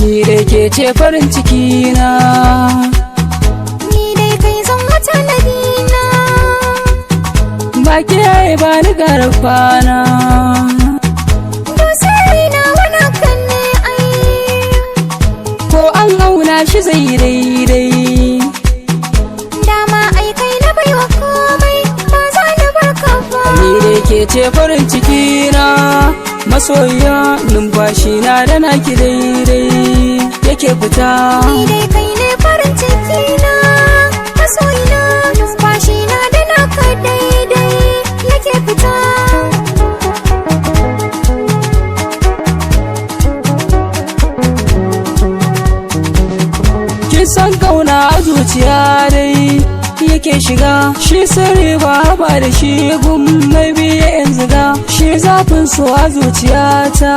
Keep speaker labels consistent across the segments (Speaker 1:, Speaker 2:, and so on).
Speaker 1: Ni dai ke ce farin ciki na,
Speaker 2: ni dai kai zan wata nadina,
Speaker 1: ba ki yaye ba ni garfana.
Speaker 2: Dosari na wana kan ne ai,
Speaker 1: Ko an auna shi zai daidai.
Speaker 2: dama ai kai na baiwa komai, ba za ni barka ba.
Speaker 1: Ni dai ke ce farin ciki na, masoyiya numfashi na da naki daidai yake fita.
Speaker 2: Ni dai kai ne farin ciki na, masoyina, numfashi na da naka daidai yake fita.
Speaker 1: Kin san kauna a zuciya dai yake shiga, shi sirri ba da shi gun mai biye in ziga. Shi zafin so a zuciyata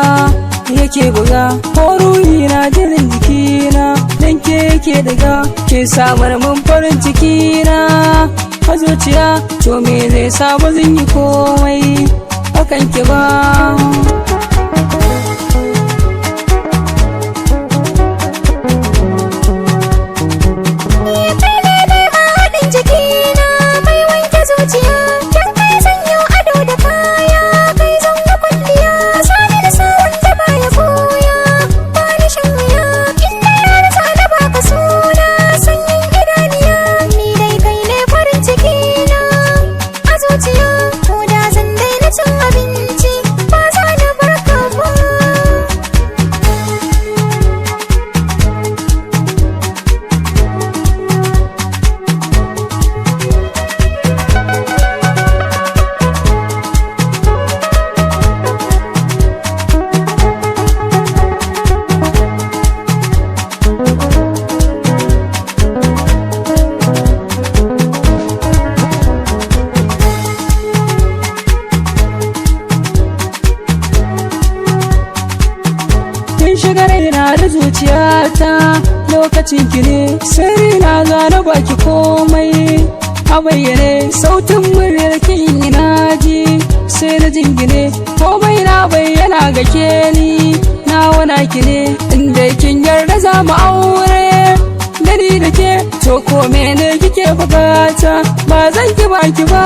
Speaker 1: yake buga, ko ruhi na jirin jikina dan ke yake daga. Ke samar mun farin ciki na a zuciya, to me zai sa ba zan yi komai akan ki ba.
Speaker 2: Ni kai ne dai mahaɗin jikina, mai wanke zuciya, dan kai zan yi ado da kaya, kai zan yi kwalliya, sani da sa wanda baya koya, ba ni shan wuya, inda ya rasa na baka suna, sanyin idaniya. Ni dai kai ne farin cikina a zuciya, ko da zan daina cin abinci, ba za ni barka ba.
Speaker 1: Kin shiga raina da zuciyata, lokacin ki ne sirri na gane baki komai a bayyane. Sautin muryar kin ina ji sai na jingine, komai na bayyana ga ke ni na wana ki ne. Inda kin yarda za mu aure da ni da ke, to ko mene kike bukata ba zan ki baki ba.